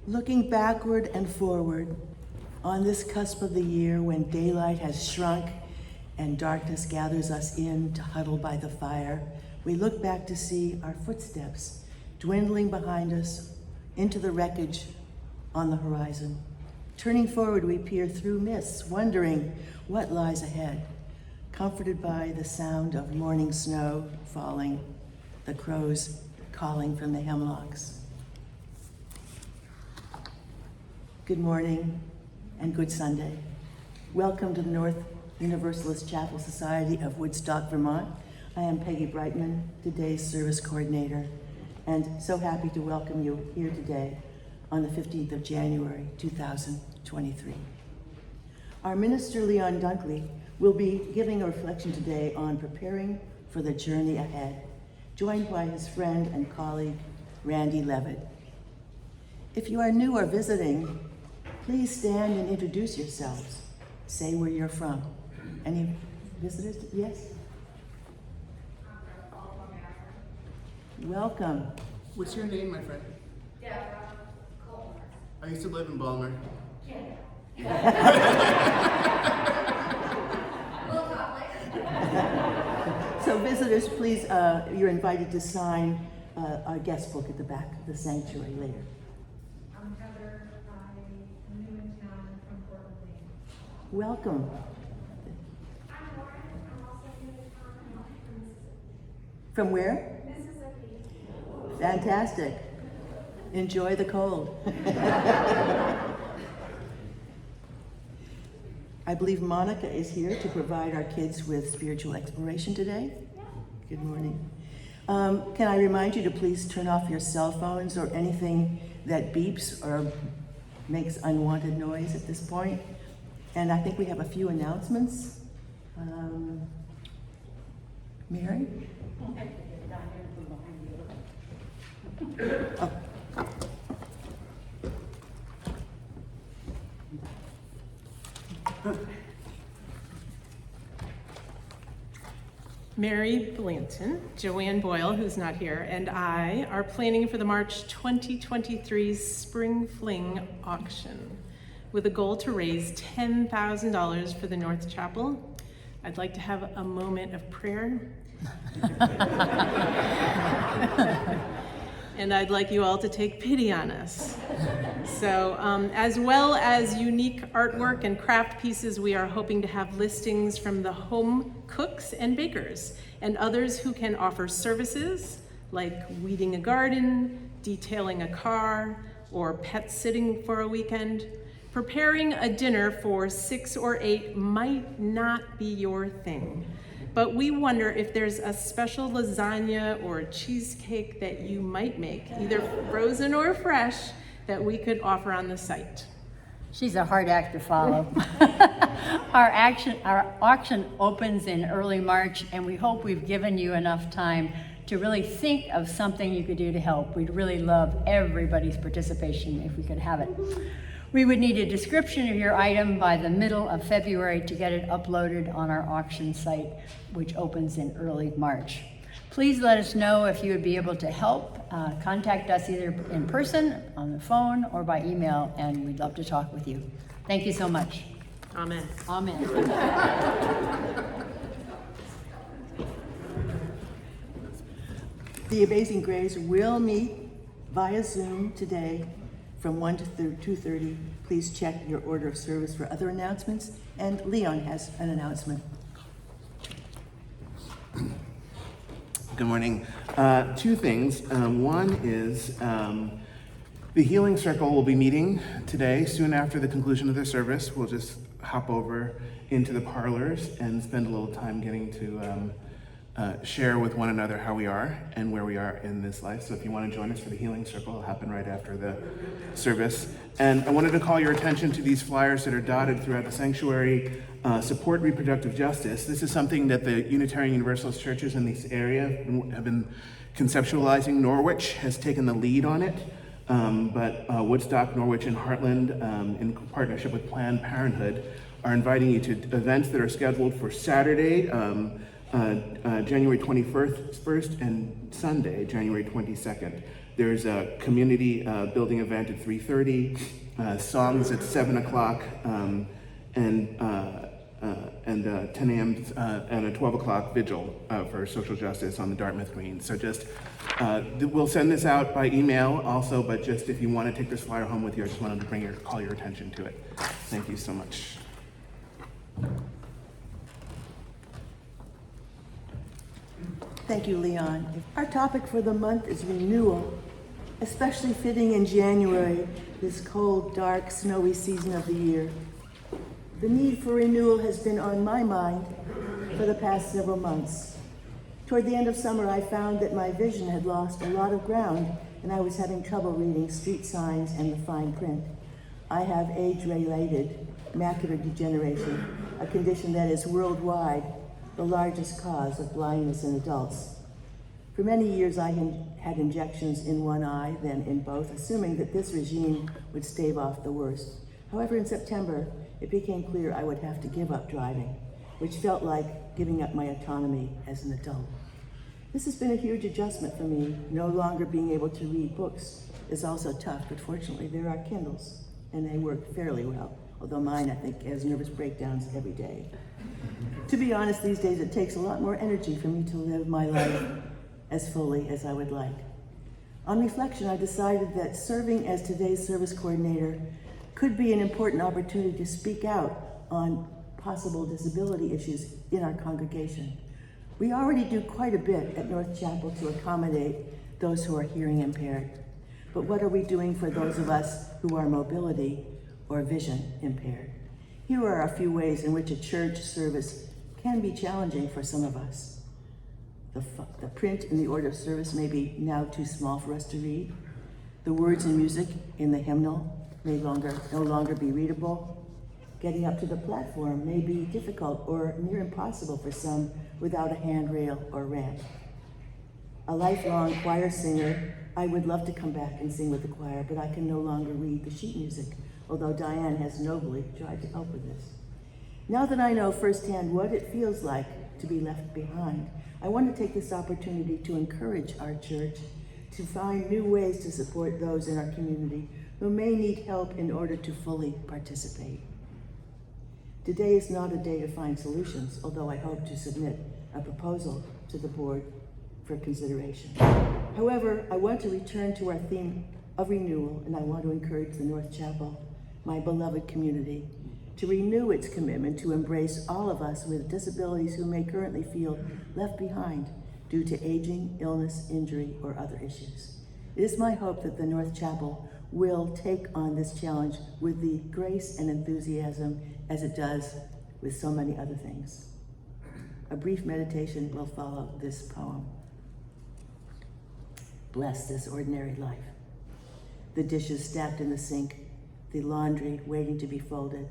Looking backward and forward on this cusp of the year when daylight has shrunk and darkness gathers us in to huddle by the fire, we look back to see our footsteps dwindling behind us into the wreckage on the horizon. Turning forward, we peer through mists, wondering what lies ahead, comforted by the sound of morning snow falling, the crows calling from the hemlocks. Good morning and good Sunday. Welcome to the North Universalist Chapel Society of Woodstock, Vermont. I am Peggy Brightman, today's service coordinator, and so happy to welcome you here today on the 15th of January, 2023. Our minister, Leon Dunkley, will be giving a reflection today on preparing for the journey ahead, joined by his friend and colleague, Randy Levitt. If you are new or visiting, please stand and introduce yourselves. Say where you're from. Any visitors? Yes? Welcome. What's your name, my friend? Deborah Colmer. I used to live in Balmer. We'll talk later. So visitors, please, you're invited to sign our guest book at the back of the sanctuary later. I'm Heather. I'm new in town from Portland, Maine. Welcome. I'm Lauren. I'm also new in town from Mississippi. From where? Mississippi. Fantastic. Enjoy the cold. I believe Monica is here to provide our kids with spiritual exploration today. Good morning. Can I remind you to please turn off your cell phones or anything that beeps or makes unwanted noise at this point. And I think we have a few announcements. Mary? Oh. Mary Blanton, Joanne Boyle, who's not here, and I are planning for the March 2023 Spring Fling auction with a goal to raise $10,000 for the North Chapel. I'd like to have a moment of prayer. And I'd like you all to take pity on us. So, as well as unique artwork and craft pieces, we are hoping to have listings from the home cooks and bakers and others who can offer services like weeding a garden, detailing a car, or pet sitting for a weekend. Preparing a dinner for 6 or 8 might not be your thing, but we wonder if there's a special lasagna or cheesecake that you might make, either frozen or fresh, that we could offer on the site. She's a hard act to follow. Our auction opens in early March, and we hope we've given you enough time to really think of something you could do to help. We'd really love everybody's participation if we could have it. We would need a description of your item by the middle of February to get it uploaded on our auction site, which opens in early March. Please let us know if you would be able to help. Contact us either in person, on the phone, or by email, and we'd love to talk with you. Thank you so much. Amen. Amen. The Amazing Grace will meet via Zoom today from 1 to 2:30. Please check your order of service for other announcements. And Leon has an announcement. Good morning. Two things. One is the Healing Circle will be meeting today, soon after the conclusion of their service. We'll just hop over into the parlors and spend a little time getting to share with one another how we are and where we are in this life. So if you want to join us for the Healing Circle, it'll happen right after the service. And I wanted to call your attention to these flyers that are dotted throughout the sanctuary. Support reproductive justice. This is something that the Unitarian Universalist churches in this area have been conceptualizing. Norwich has taken the lead on it, but Woodstock, Norwich, and Heartland, in partnership with Planned Parenthood, are inviting you to events that are scheduled for Saturday, January 21st and Sunday, January 22nd. There's a community building event at 3:30, songs at 7 o'clock, and 10 a.m. And a 12 o'clock vigil for social justice on the Dartmouth Green. So just, we'll send this out by email also, but just if you want to take this flyer home with you, I just wanted to call your attention to it. Thank you so much. Thank you, Leon. Our topic for the month is renewal, especially fitting in January, this cold, dark, snowy season of the year. The need for renewal has been on my mind for the past several months. Toward the end of summer, I found that my vision had lost a lot of ground and I was having trouble reading street signs and the fine print. I have age-related macular degeneration, a condition that is worldwide the largest cause of blindness in adults. For many years, I had injections in one eye, then in both, assuming that this regime would stave off the worst. However, in September, it became clear I would have to give up driving, which felt like giving up my autonomy as an adult. This has been a huge adjustment for me. No longer being able to read books is also tough, but fortunately there are Kindles, and they work fairly well, although mine, I think, has nervous breakdowns every day. To be honest, these days it takes a lot more energy for me to live my life as fully as I would like. On reflection, I decided that serving as today's service coordinator could be an important opportunity to speak out on possible disability issues in our congregation. We already do quite a bit at North Chapel to accommodate those who are hearing impaired. But what are we doing for those of us who are mobility or vision impaired? Here are a few ways in which a church service can be challenging for some of us. The print in the order of service may be now too small for us to read. The words and music in the hymnal may no longer be readable. Getting up to the platform may be difficult or near impossible for some without a handrail or ramp. A lifelong choir singer, I would love to come back and sing with the choir, but I can no longer read the sheet music, although Diane has nobly tried to help with this. Now that I know firsthand what it feels like to be left behind, I want to take this opportunity to encourage our church to find new ways to support those in our community who may need help in order to fully participate. Today is not a day to find solutions, although I hope to submit a proposal to the board for consideration. However, I want to return to our theme of renewal, and I want to encourage the North Chapel, my beloved community, to renew its commitment to embrace all of us with disabilities who may currently feel left behind due to aging, illness, injury, or other issues. It is my hope that the North Chapel will take on this challenge with the grace and enthusiasm as it does with so many other things. A brief meditation will follow this poem. Bless this ordinary life. The dishes stacked in the sink, the laundry waiting to be folded,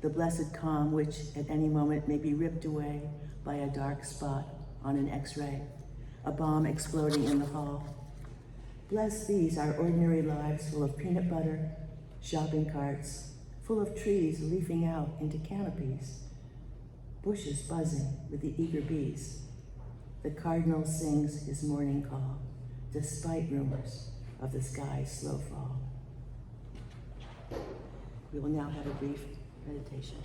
the blessed calm which at any moment may be ripped away by a dark spot on an X-ray, a bomb exploding in the hall. Bless these, our ordinary lives, full of peanut butter, shopping carts, full of trees leafing out into canopies, bushes buzzing with the eager bees. The cardinal sings his morning call, despite rumors of the sky's slow fall. We will now have a brief meditation.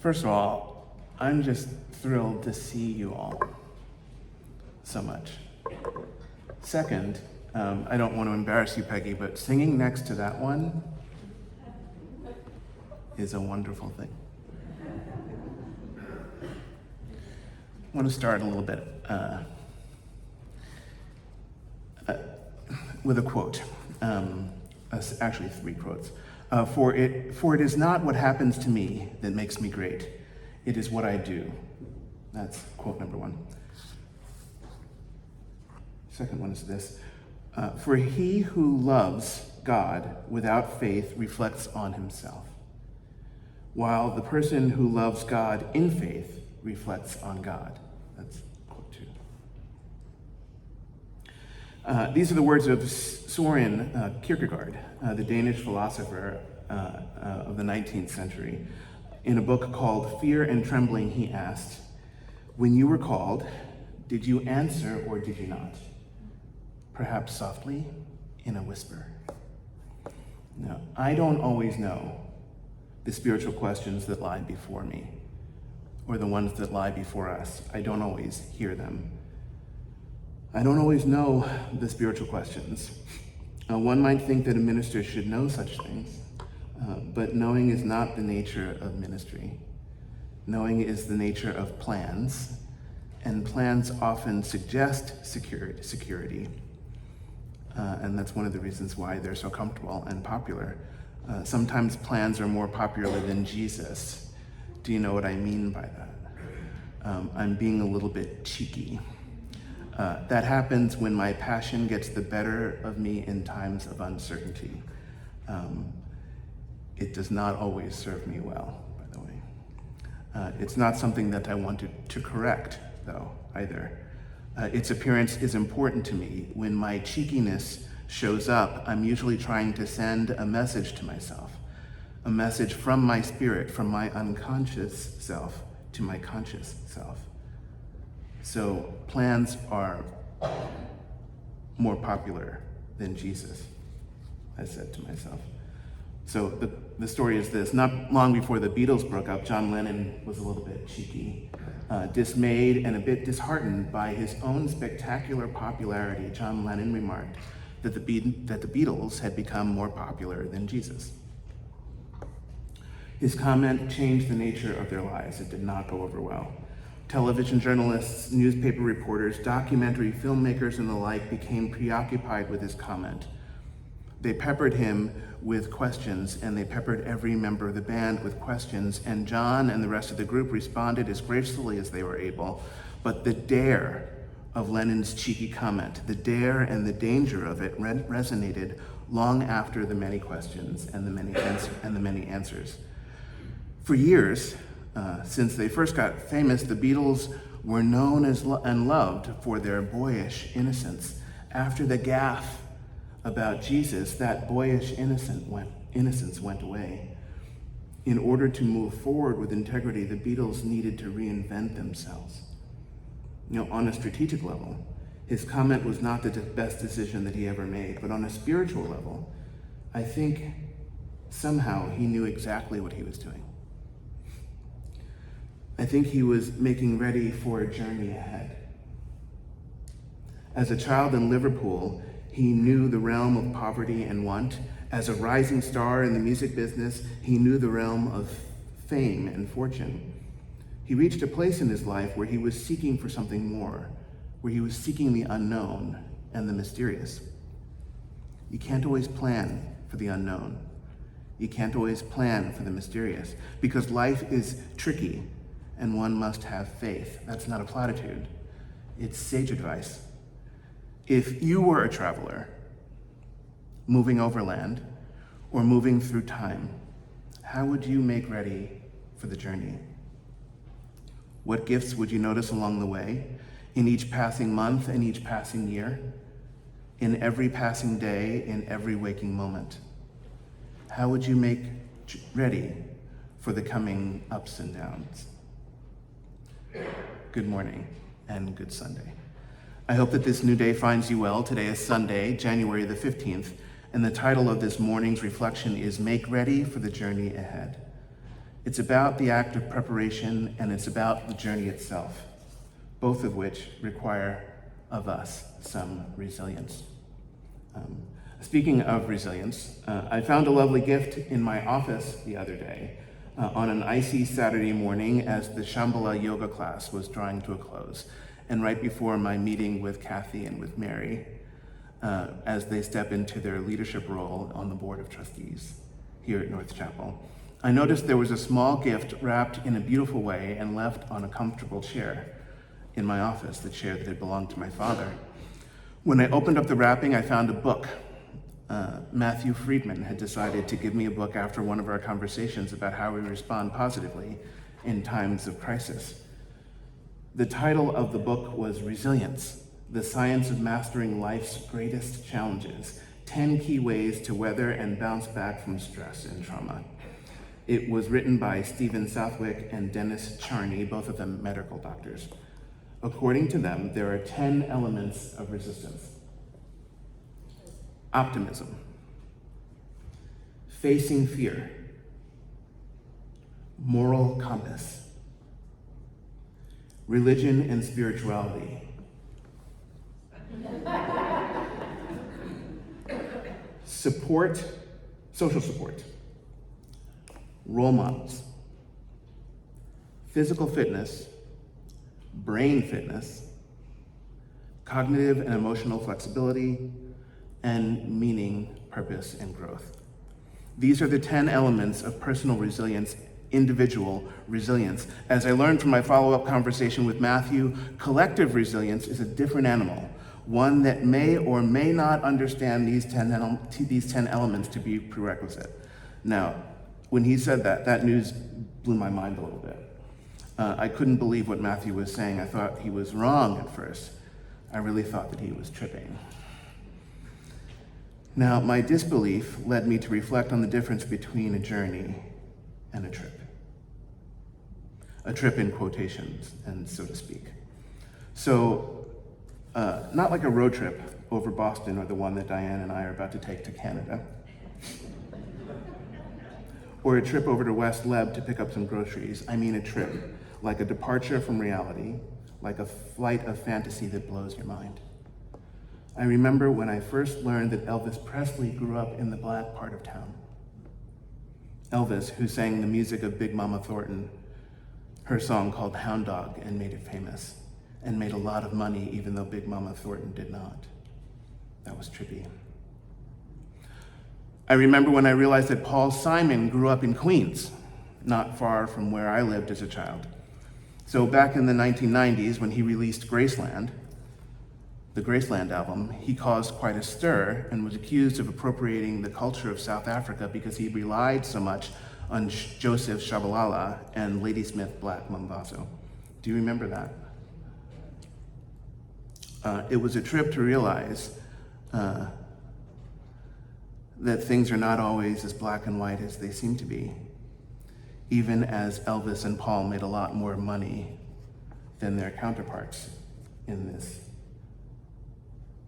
First of all, I'm just thrilled to see you all so much. Second, I don't want to embarrass you, Peggy, but singing next to that one is a wonderful thing. I want to start a little bit with a quote, actually 3 quotes. For it is not what happens to me that makes me great. It is what I do. That's quote number 1. Second one is this. For he who loves God without faith reflects on himself, while the person who loves God in faith reflects on God. That's quote 2. These are the words of Søren Kierkegaard, the Danish philosopher of the 19th century. In a book called Fear and Trembling, he asked, "When you were called, did you answer or did you not? Perhaps softly, in a whisper." Now, I don't always know the spiritual questions that lie before me, or the ones that lie before us. I don't always hear them. I don't always know the spiritual questions. One might think that a minister should know such things, but knowing is not the nature of ministry. Knowing is the nature of plans, and plans often suggest security. And that's one of the reasons why they're so comfortable and popular. Sometimes plans are more popular than Jesus. Do you know what I mean by that? I'm being a little bit cheeky. That happens when my passion gets the better of me in times of uncertainty. It does not always serve me well, by the way. It's not something that I wanted to correct, though, either. Its appearance is important to me. When my cheekiness shows up, I'm usually trying to send a message to myself, a message from my spirit, from my unconscious self to my conscious self. So plans are more popular than Jesus, I said to myself. So the story is this. Not long before the Beatles broke up, John Lennon was a little bit cheeky. Dismayed and a bit disheartened by his own spectacular popularity, John Lennon remarked that the Beatles had become more popular than Jesus. His comment changed the nature of their lives. It did not go over well. Television journalists, newspaper reporters, documentary filmmakers, and the like became preoccupied with his comment. They peppered him with questions, and they peppered every member of the band with questions, and John and the rest of the group responded as gracefully as they were able. But the dare of Lennon's cheeky comment, the dare and the danger of it resonated long after the many questions and the many answers. For years, since they first got famous, the Beatles were known as and loved for their boyish innocence. After the gaffe about Jesus, that boyish innocence went away. In order to move forward with integrity, the Beatles needed to reinvent themselves. On a strategic level, his comment was not the best decision that he ever made, but on a spiritual level, I think somehow he knew exactly what he was doing. I think he was making ready for a journey ahead. As a child in Liverpool, he knew the realm of poverty and want. As a rising star in the music business, he knew the realm of fame and fortune. He reached a place in his life where he was seeking for something more, where he was seeking the unknown and the mysterious. You can't always plan for the unknown. You can't always plan for the mysterious, because life is tricky and one must have faith. That's not a platitude. It's sage advice. If you were a traveler, moving overland or moving through time, how would you make ready for the journey? What gifts would you notice along the way, in each passing month and each passing year, in every passing day, in every waking moment? How would you make ready for the coming ups and downs? Good morning and good Sunday. I hope that this new day finds you well. Today is Sunday, January the 15th, and the title of this morning's reflection is Make Ready for the Journey Ahead. It's about the act of preparation, and it's about the journey itself, both of which require of us some resilience. Speaking of resilience, I found a lovely gift in my office the other day on an icy Saturday morning as the Shambhala yoga class was drawing to a close, and right before my meeting with Kathy and with Mary, as they step into their leadership role on the Board of Trustees here at North Chapel. I noticed there was a small gift wrapped in a beautiful way and left on a comfortable chair in my office, the chair that had belonged to my father. When I opened up the wrapping, I found a book. Matthew Friedman had decided to give me a book after one of our conversations about how we respond positively in times of crisis. The title of the book was Resilience: The Science of Mastering Life's Greatest Challenges, 10 Key Ways to Weather and Bounce Back from Stress and Trauma. It was written by Stephen Southwick and Dennis Charney, both of them medical doctors. According to them, there are 10 elements of resistance. Optimism, facing fear, moral compass, religion and spirituality, support, social support, role models, physical fitness, brain fitness, cognitive and emotional flexibility, and meaning, purpose, and growth. These are the 10 elements of personal resilience, individual resilience. As I learned from my follow-up conversation with Matthew, collective resilience is a different animal, one that may or may not understand these 10 elements to be prerequisite. Now, when he said that, that news blew my mind a little bit. I couldn't believe what Matthew was saying. I thought he was wrong at first. I really thought that he was tripping. Now, my disbelief led me to reflect on the difference between a journey and a trip. A trip in quotations, and so to speak. So, not like a road trip over Boston or the one that Diane and I are about to take to Canada. Or a trip over to West Leb to pick up some groceries. I mean a trip, like a departure from reality, like a flight of fantasy that blows your mind. I remember when I first learned that Elvis Presley grew up in the black part of town. Elvis, who sang the music of Big Mama Thornton, her song called Hound Dog, and made it famous, and made a lot of money even though Big Mama Thornton did not. That was trippy. I remember when I realized that Paul Simon grew up in Queens, not far from where I lived as a child. So back in the 1990s, when he released Graceland, the Graceland album, he caused quite a stir and was accused of appropriating the culture of South Africa because he relied so much on Joseph Shabalala and Ladysmith Black Mambazo. Do you remember that? It was a trip to realize that things are not always as black and white as they seem to be, even as Elvis and Paul made a lot more money than their counterparts in this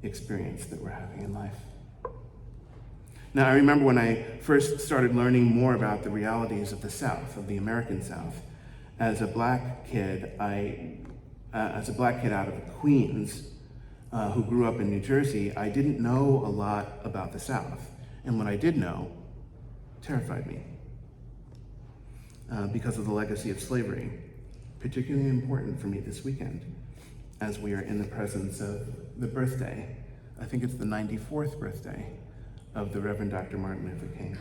experience that we're having in life. Now, I remember when I first started learning more about the realities of the South, of the American South. As a black kid, out of Queens, who grew up in New Jersey, I didn't know a lot about the South. And what I did know terrified me because of the legacy of slavery, particularly important for me this weekend, as we are in the presence of the birthday, I think it's the 94th birthday, of the Reverend Dr. Martin Luther King.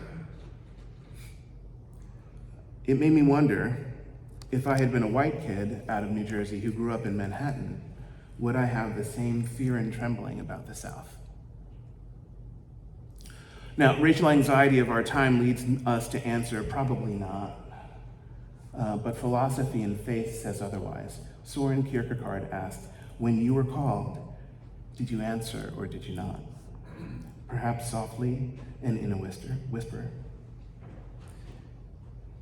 It made me wonder, if I had been a white kid out of New Jersey who grew up in Manhattan, would I have the same fear and trembling about the South? Now, racial anxiety of our time leads us to answer, probably not. But philosophy and faith says otherwise. Soren Kierkegaard asked, when you were called, did you answer or did you not? Perhaps softly and in a whisper.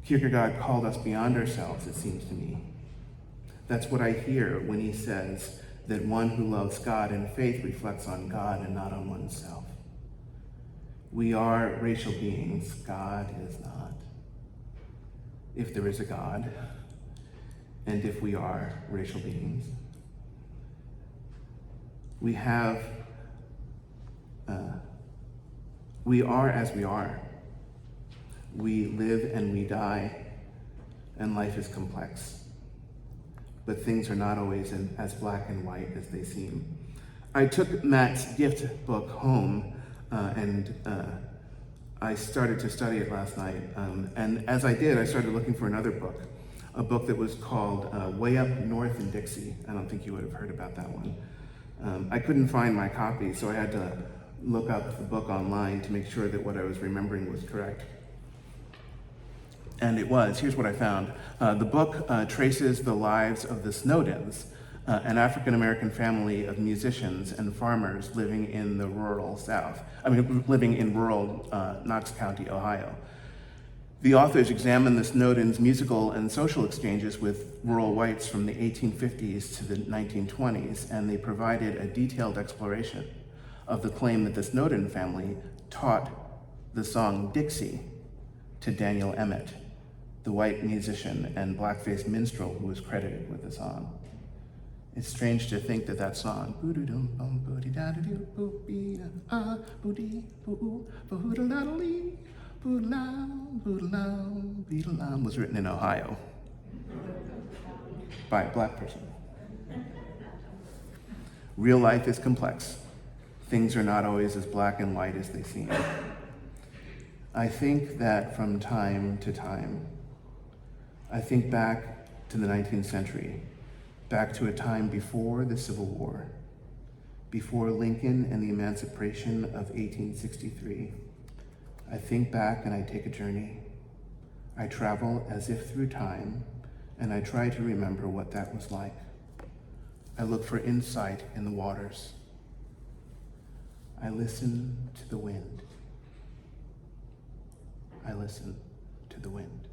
Kierkegaard called us beyond ourselves, it seems to me. That's what I hear when he says that one who loves God and faith reflects on God and not on oneself. We are racial beings, God is not. if there is a God, and if we are racial beings. We are as we are. We live and we die, and life is complex. But things are not always as black and white as they seem. I took Matt's gift book home, and I started to study it last night. And as I did, I started looking for another book, a book that was called Way Up North in Dixie. I don't think you would have heard about that one. I couldn't find my copy, so I had to look up the book online to make sure that what I was remembering was correct. And it was. Here's what I found. The book traces the lives of the Snowdens, an African-American family of musicians and farmers living in the rural South. Living in rural Knox County, Ohio. The authors examined the Snowdens' musical and social exchanges with rural whites from the 1850s to the 1920s, and they provided a detailed exploration of the claim that the Snowden family taught the song Dixie to Daniel Emmett, the white musician and blackface minstrel who was credited with the song. It's strange to think that that song was written in Ohio by a black person. Real life is complex. Things are not always as black and white as they seem. I think that from time to time, I think back to the 19th century, back to a time before the Civil War, before Lincoln and the Emancipation of 1863. I think back and I take a journey. I travel as if through time, and I try to remember what that was like. I look for insight in the waters. I listen to the wind. I listen to the wind.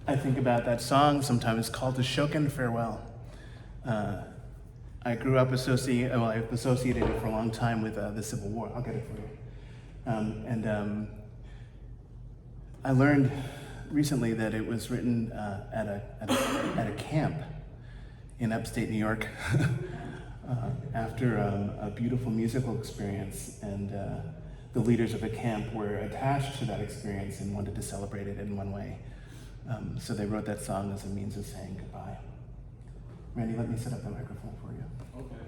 I think about that song sometimes called "The Shoken Farewell." I grew up I've associated it for a long time with the Civil War. I'll get it for you. I learned recently that it was written at a camp in upstate New York after a beautiful musical experience, and the leaders of the camp were attached to that experience and wanted to celebrate it in one way. So they wrote that song as a means of saying goodbye. Randy, let me set up the microphone for you. Okay.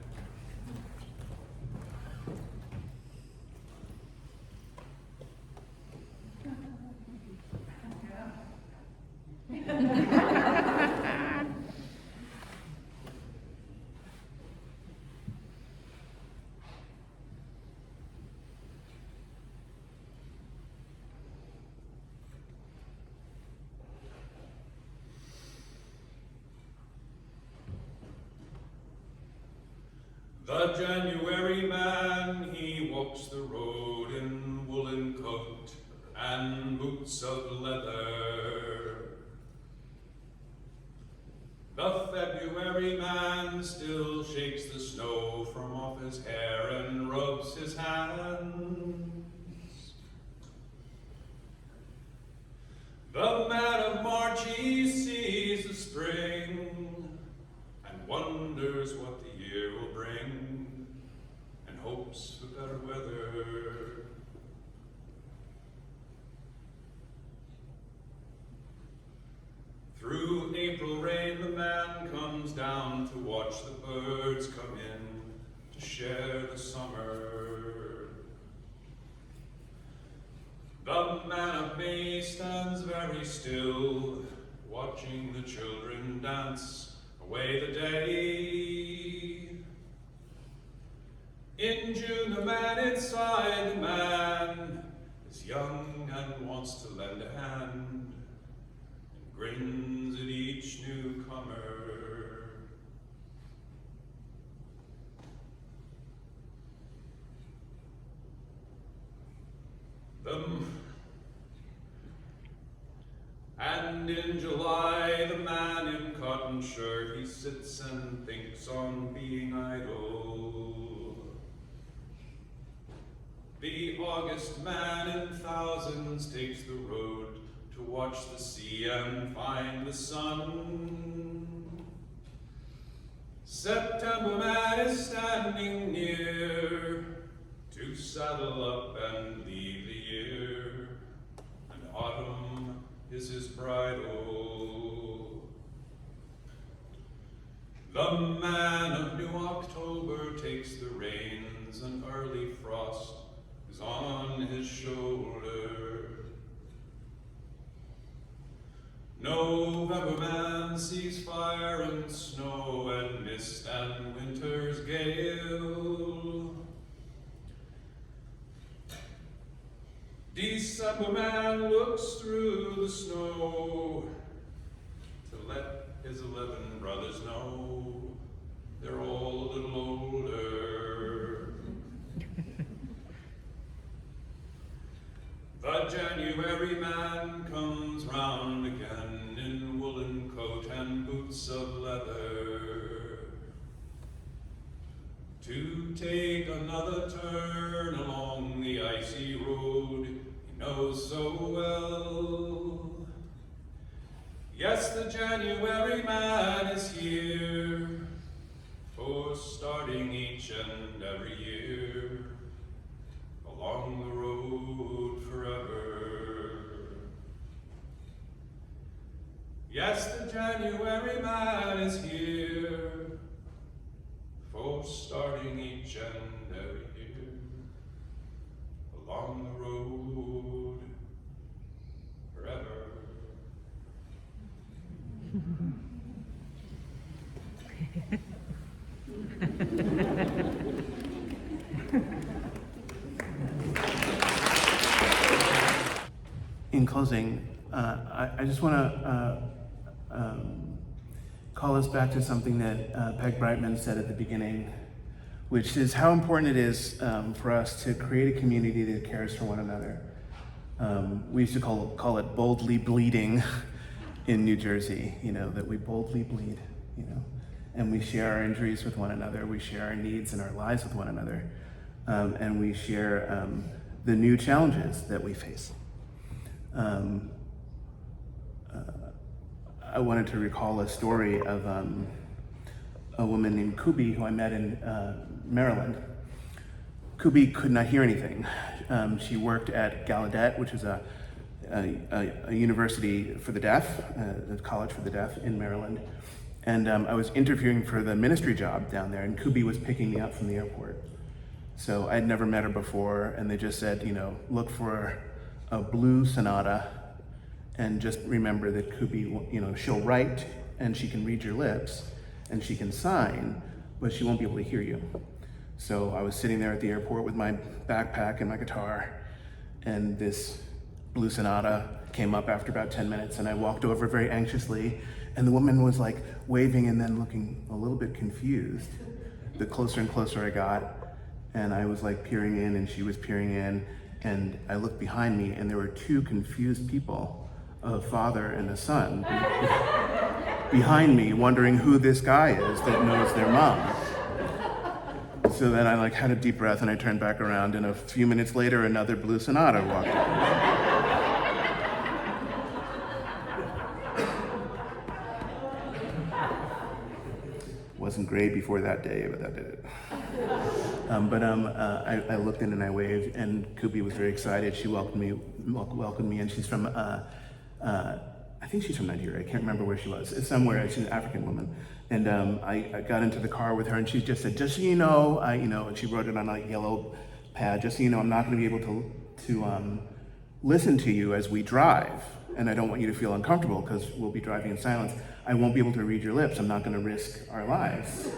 The January man, he walks the road in woolen coat and boots of leather. The February man still shakes the snow from off his hair and rubs his hands. The man of March, he sees the spring and wonders what the year will bring, and hopes for better weather. Through April rain, the man comes down to watch the birds come in to share the summer. The man of May stands very still, watching the children dance away the day. In June, the man inside, the man is young and wants to lend a hand, and grins at each newcomer. And in July, the man in cotton shirt, he sits and thinks on being idle. The August man in thousands takes the road to watch the sea and find the sun. September man is standing near to saddle up and leave the year, and autumn is his bridal. The man of New October takes the reins, and early frost is on his shoulder. November man sees fire and snow and mist and winter's gale. December man looks through the snow to let his 11 brothers know they're all a little older. The January man comes round again in woolen coat and boots of leather to take another turn along the icy road he knows so well. Yes, the January man is here for starting each and every year along the road forever. Yes, the January man is here for starting each and every year along the road forever. In closing, I just want to call us back to something that Peg Brightman said at the beginning, which is how important it is for us to create a community that cares for one another. We used to call it boldly bleeding, in New Jersey, that we boldly bleed, and we share our injuries with one another, we share our needs and our lives with one another, and we share the new challenges that we face. I wanted to recall a story of a woman named Kubi who I met in Maryland. Kubi could not hear anything. She worked at Gallaudet, which is a university for the deaf, a college for the deaf in Maryland. And I was interviewing for the ministry job down there, and Kubi was picking me up from the airport. So I'd never met her before, and they just said, look for a blue sonata, and just remember that Kubi, she'll write, and she can read your lips, and she can sign, but she won't be able to hear you. So I was sitting there at the airport with my backpack and my guitar, and this blue sonata came up after about 10 minutes, and I walked over very anxiously, and the woman was like waving and then looking a little bit confused. The closer and closer I got, and I was like peering in, and she was peering in, and I looked behind me, and there were two confused people, a father and a son, behind me, wondering who this guy is that knows their mom. So then I had a deep breath, and I turned back around, and a few minutes later, another blue sonata walked in. Wasn't great before that day, but that did it. I looked in and I waved, and Kubi was very excited. She welcomed me, and she's from, I think she's from Nigeria. I can't remember where she was. It's somewhere. She's an African woman. And I got into the car with her, and she just said, just so you know, and she wrote it on a yellow pad, just so you know, I'm not going to be able to listen to you as we drive, and I don't want you to feel uncomfortable because we'll be driving in silence. I won't be able to read your lips. I'm not going to risk our lives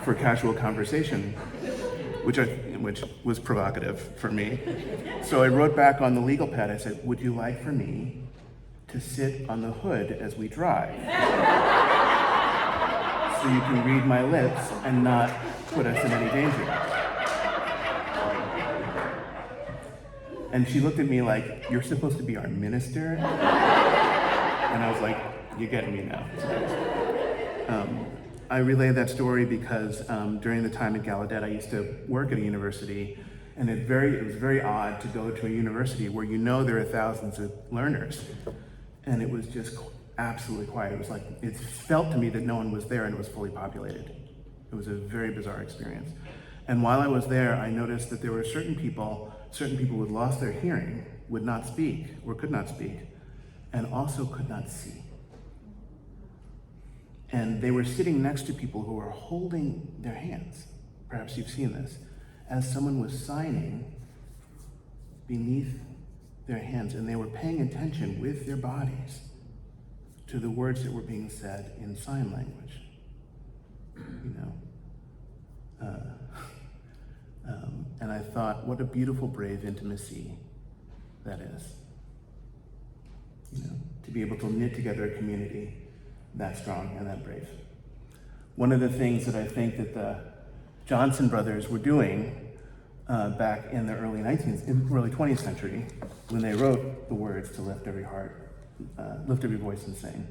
for casual conversation, which was provocative for me. So I wrote back on the legal pad, I said, would you like for me to sit on the hood as we drive? So you can read my lips and not put us in any danger. And she looked at me like, you're supposed to be our minister? And I was like, you're getting me now. I relay that story because during the time at Gallaudet, I used to work at a university, and it was very odd to go to a university where there are thousands of learners, and it was just absolutely quiet. It felt to me that no one was there, and it was fully populated. It was a very bizarre experience. And while I was there, I noticed that there were certain people who had lost their hearing, would not speak, or could not speak, and also could not see. And they were sitting next to people who were holding their hands. Perhaps you've seen this, as someone was signing beneath their hands, and they were paying attention with their bodies to the words that were being said in sign language. And I thought, what a beautiful, brave intimacy that is. To be able to knit together a community that strong and that brave. One of the things that I think that the Johnson brothers were doing back in the early 20th century, when they wrote the words to lift every heart, lift every voice and sing,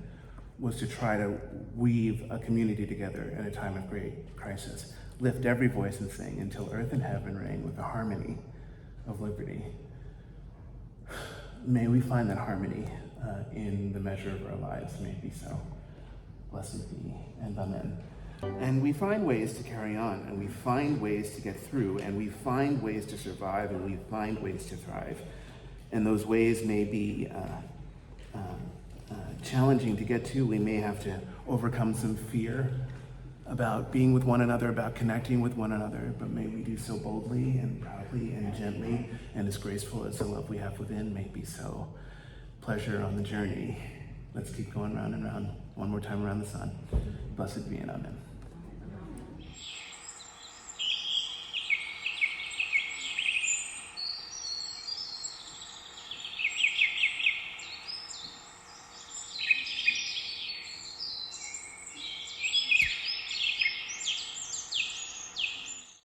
was to try to weave a community together at a time of great crisis. Lift every voice and sing until earth and heaven ring with the harmony of liberty. May we find that harmony in the measure of our lives. May it be so. Blessed be, and amen. And we find ways to carry on, and we find ways to get through, and we find ways to survive, and we find ways to thrive. And those ways may be challenging to get to. We may have to overcome some fear about being with one another, about connecting with one another, but may we do so boldly and proudly and gently and as graceful as the love we have within. May it be so. Pleasure on the journey. Let's keep going round and round, one more time around the sun. Blessed be, and amen.